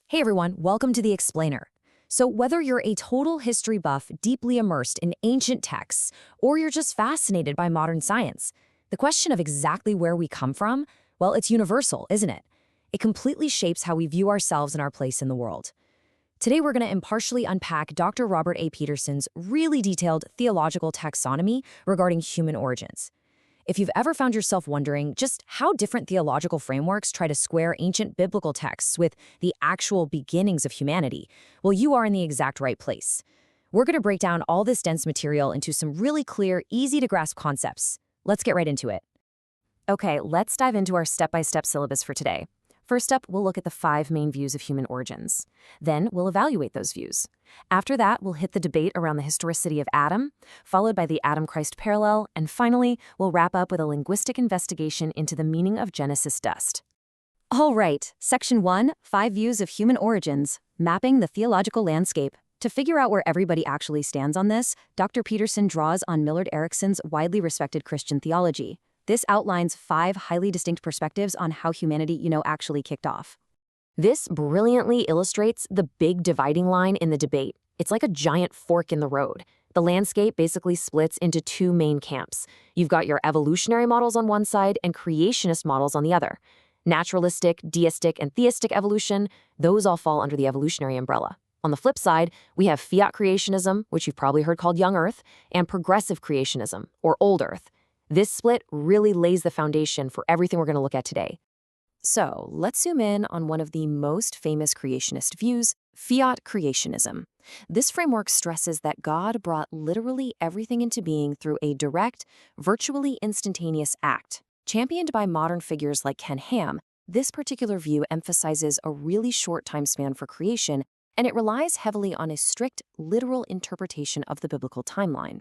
Hey everyone, welcome to The Explainer. So whether you're a total history buff deeply immersed in ancient texts, or you're just fascinated by modern science, the question of exactly where we come from, well, it's universal, isn't it? It completely shapes how we view ourselves and our place in the world. Today we're going to impartially unpack Dr. Robert A. Peterson's really detailed theological taxonomy regarding human origins. If you've ever found yourself wondering just how different theological frameworks try to square ancient biblical texts with the actual beginnings of humanity, well, you are in the exact right place. We're going to break down all this dense material into some really clear, easy-to-grasp concepts. Let's get right into it. Okay, let's dive into our step-by-step syllabus for today. First up, we'll look at the 5 main views of human origins. Then we'll evaluate those views. After that, we'll hit the debate around the historicity of Adam, followed by the Adam-Christ parallel, and finally, we'll wrap up with a linguistic investigation into the meaning of Genesis dust. All right, Section 1, 5 Views of Human Origins, Mapping the Theological Landscape. To figure out where everybody actually stands on this, Dr. Peterson draws on Millard Erickson's widely respected Christian theology. This outlines 5 highly distinct perspectives on how humanity, actually kicked off. This brilliantly illustrates the big dividing line in the debate. It's like a giant fork in the road. The landscape basically splits into 2 main camps. You've got your evolutionary models on one side and creationist models on the other. Naturalistic, deistic, and theistic evolution, those all fall under the evolutionary umbrella. On the flip side, we have fiat creationism, which you've probably heard called young Earth, and progressive creationism, or old Earth. This split really lays the foundation for everything we're going to look at today. So, let's zoom in on one of the most famous creationist views, fiat creationism. This framework stresses that God brought literally everything into being through a direct, virtually instantaneous act. Championed by modern figures like Ken Ham, this particular view emphasizes a really short time span for creation, and it relies heavily on a strict, literal interpretation of the biblical timeline.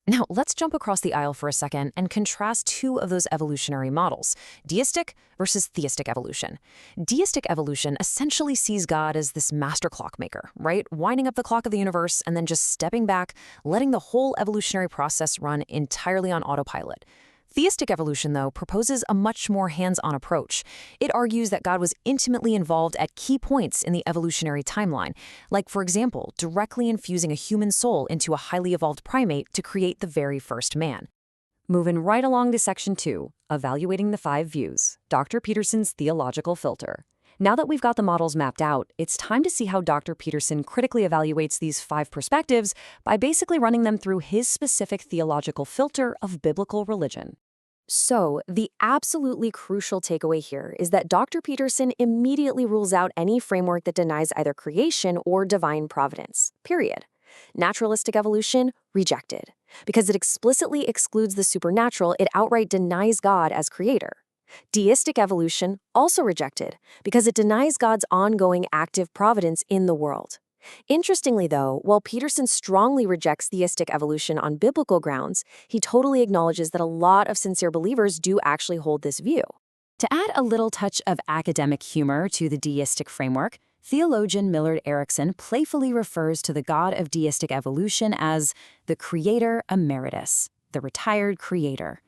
Now, let's jump across the aisle for a second and contrast 2 of those evolutionary models, deistic versus theistic evolution. Deistic evolution essentially sees God as this master clockmaker, right? Winding up the clock of the universe and then just stepping back, letting the whole evolutionary process run entirely on autopilot. Theistic evolution, though, proposes a much more hands-on approach. It argues that God was intimately involved at key points in the evolutionary timeline, like, for example, directly infusing a human soul into a highly evolved primate to create the very first man. Moving right along to Section 2, Evaluating the 5 Views, Dr. Peterson's Theological Filter. Now that we've got the models mapped out, it's time to see how Dr. Peterson critically evaluates these 5 perspectives by basically running them through his specific theological filter of biblical religion. So, the absolutely crucial takeaway here is that Dr. Peterson immediately rules out any framework that denies either creation or divine providence, period. Naturalistic evolution, rejected. Because it explicitly excludes the supernatural, it outright denies God as creator. Deistic evolution, also rejected, because it denies God's ongoing active providence in the world. Interestingly, though, while Peterson strongly rejects theistic evolution on biblical grounds, he totally acknowledges that a lot of sincere believers do actually hold this view. To add a little touch of academic humor to the deistic framework, theologian Millard Erickson playfully refers to the God of deistic evolution as the creator emeritus, the retired creator.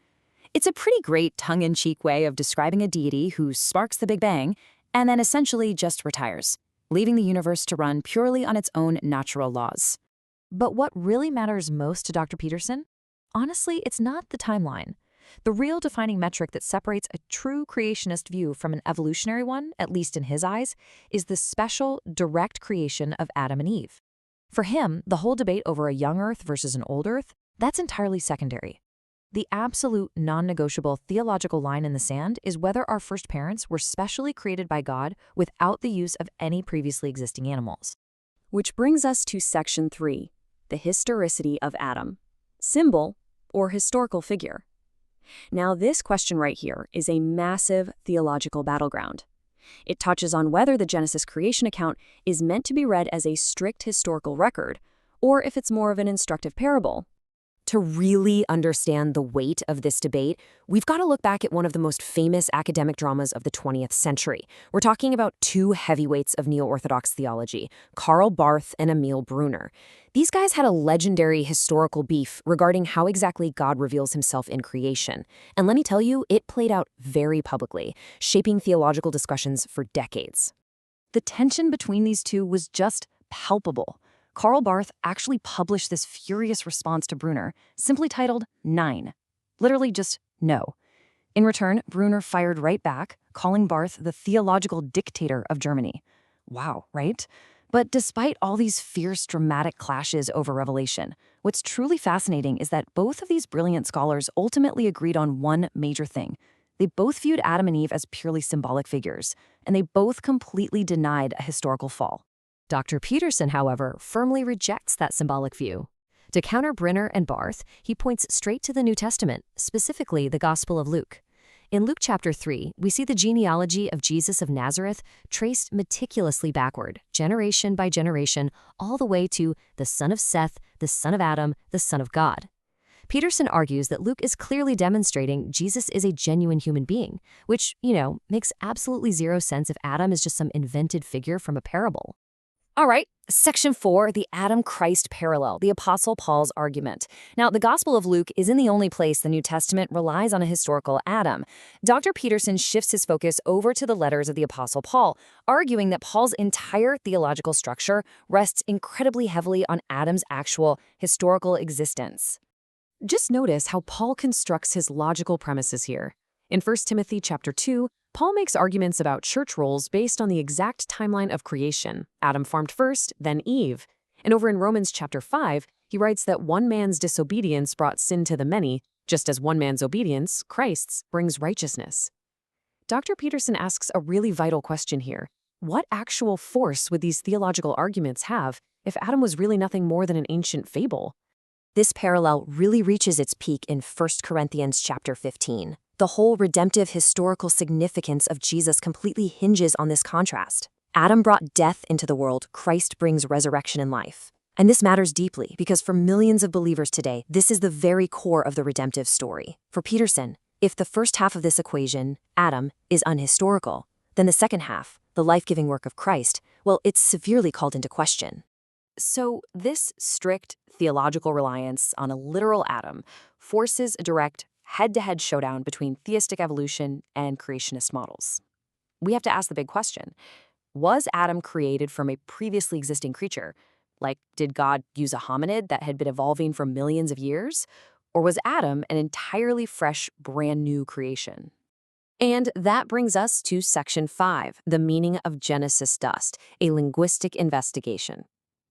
It's a pretty great tongue-in-cheek way of describing a deity who sparks the Big Bang and then essentially just retires, leaving the universe to run purely on its own natural laws. But what really matters most to Dr. Peterson? Honestly, it's not the timeline. The real defining metric that separates a true creationist view from an evolutionary one, at least in his eyes, is the special, direct creation of Adam and Eve. For him, the whole debate over a young Earth versus an old Earth, that's entirely secondary. The absolute non-negotiable theological line in the sand is whether our first parents were specially created by God without the use of any previously existing animals. Which brings us to Section 3, the historicity of Adam. Symbol or historical figure. Now, this question right here is a massive theological battleground. It touches on whether the Genesis creation account is meant to be read as a strict historical record, or if it's more of an instructive parable. To really understand the weight of this debate, we've got to look back at one of the most famous academic dramas of the 20th century. We're talking about 2 heavyweights of neo-Orthodox theology, Karl Barth and Emil Brunner. These guys had a legendary historical beef regarding how exactly God reveals himself in creation. And let me tell you, it played out very publicly, shaping theological discussions for decades. The tension between these two was just palpable. Karl Barth actually published this furious response to Brunner, simply titled Nein. Literally just no. In return, Brunner fired right back, calling Barth the theological dictator of Germany. Wow, right? But despite all these fierce, dramatic clashes over revelation, what's truly fascinating is that both of these brilliant scholars ultimately agreed on one major thing. They both viewed Adam and Eve as purely symbolic figures, and they both completely denied a historical fall. Dr. Peterson, however, firmly rejects that symbolic view. To counter Brunner and Barth, he points straight to the New Testament, specifically the Gospel of Luke. In Luke chapter 3, we see the genealogy of Jesus of Nazareth traced meticulously backward, generation by generation, all the way to the son of Seth, the son of Adam, the son of God. Peterson argues that Luke is clearly demonstrating Jesus is a genuine human being, which, makes absolutely zero sense if Adam is just some invented figure from a parable. All right, Section 4, the Adam-Christ parallel, the Apostle Paul's argument. Now, the Gospel of Luke isn't the only place the New Testament relies on a historical Adam. Dr. Peterson shifts his focus over to the letters of the Apostle Paul, arguing that Paul's entire theological structure rests incredibly heavily on Adam's actual historical existence. Just notice how Paul constructs his logical premises here. In 1 Timothy chapter 2, Paul makes arguments about church roles based on the exact timeline of creation. Adam formed first, then Eve. And over in Romans chapter 5, he writes that one man's disobedience brought sin to the many, just as one man's obedience, Christ's, brings righteousness. Dr. Peterson asks a really vital question here. What actual force would these theological arguments have if Adam was really nothing more than an ancient fable? This parallel really reaches its peak in 1 Corinthians chapter 15. The whole redemptive historical significance of Jesus completely hinges on this contrast. Adam brought death into the world, Christ brings resurrection and life. And this matters deeply because for millions of believers today, this is the very core of the redemptive story. For Peterson, if the first half of this equation, Adam, is unhistorical, then the second half, the life-giving work of Christ, well, it's severely called into question. So this strict theological reliance on a literal Adam forces a direct head-to-head showdown between theistic evolution and creationist models. We have to ask the big question. Was Adam created from a previously existing creature? Like, did God use a hominid that had been evolving for millions of years? Or was Adam an entirely fresh, brand new creation? And that brings us to Section 5, the meaning of Genesis dust, a linguistic investigation.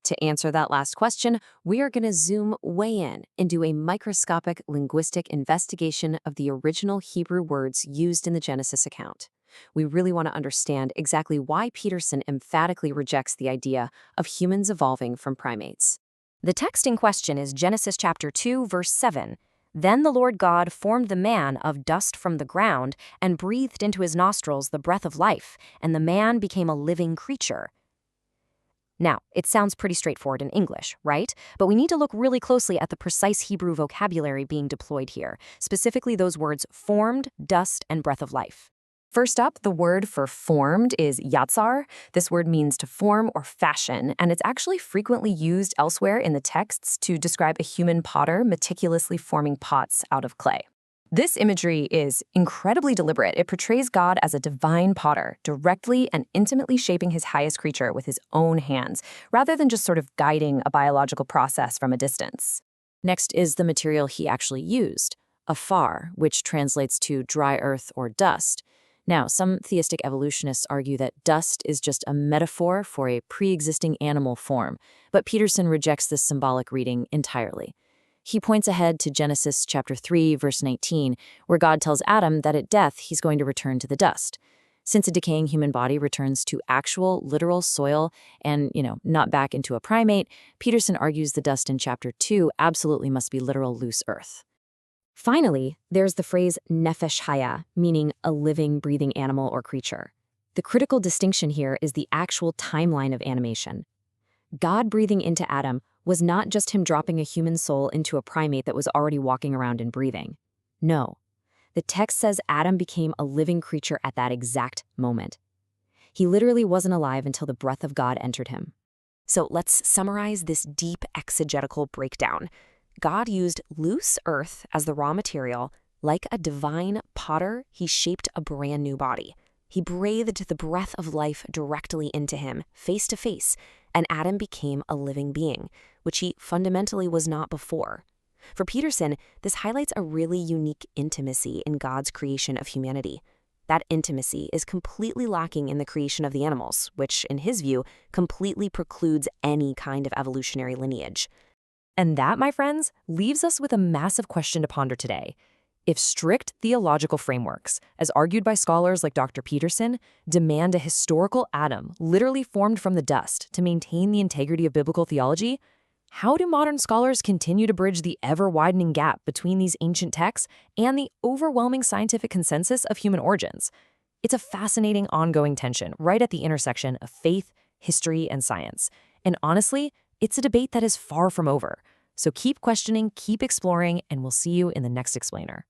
To answer that last question, we are going to zoom way in and do a microscopic linguistic investigation of the original Hebrew words used in the Genesis account. We really want to understand exactly why Peterson emphatically rejects the idea of humans evolving from primates. The text in question is Genesis chapter 2, verse 7. Then the Lord God formed the man of dust from the ground and breathed into his nostrils the breath of life, and the man became a living creature. Now, it sounds pretty straightforward in English, right? But we need to look really closely at the precise Hebrew vocabulary being deployed here, specifically those words formed, dust, and breath of life. First up, the word for formed is yatsar. This word means to form or fashion, and it's actually frequently used elsewhere in the texts to describe a human potter meticulously forming pots out of clay. This imagery is incredibly deliberate. It portrays God as a divine potter, directly and intimately shaping his highest creature with his own hands, rather than just sort of guiding a biological process from a distance. Next is the material he actually used, afar, which translates to dry earth or dust. Now, some theistic evolutionists argue that dust is just a metaphor for a pre-existing animal form, but Peterson rejects this symbolic reading entirely. He points ahead to Genesis chapter 3, verse 19, where God tells Adam that at death he's going to return to the dust. Since a decaying human body returns to actual, literal soil and, not back into a primate, Peterson argues the dust in chapter 2 absolutely must be literal loose earth. Finally, there's the phrase nefesh haya, meaning a living, breathing animal or creature. The critical distinction here is the actual timeline of animation. God breathing into Adam was not just him dropping a human soul into a primate that was already walking around and breathing. No. The text says Adam became a living creature at that exact moment. He literally wasn't alive until the breath of God entered him. So let's summarize this deep exegetical breakdown. God used loose earth as the raw material. Like a divine potter, he shaped a brand new body. He breathed the breath of life directly into him, face to face, and Adam became a living being, which he fundamentally was not before. For Peterson, this highlights a really unique intimacy in God's creation of humanity. That intimacy is completely lacking in the creation of the animals, which, in his view, completely precludes any kind of evolutionary lineage. And that, my friends, leaves us with a massive question to ponder today. If strict theological frameworks, as argued by scholars like Dr. Peterson, demand a historical Adam literally formed from the dust to maintain the integrity of biblical theology, how do modern scholars continue to bridge the ever-widening gap between these ancient texts and the overwhelming scientific consensus of human origins? It's a fascinating ongoing tension right at the intersection of faith, history, and science. And honestly, it's a debate that is far from over. So keep questioning, keep exploring, and we'll see you in the next explainer.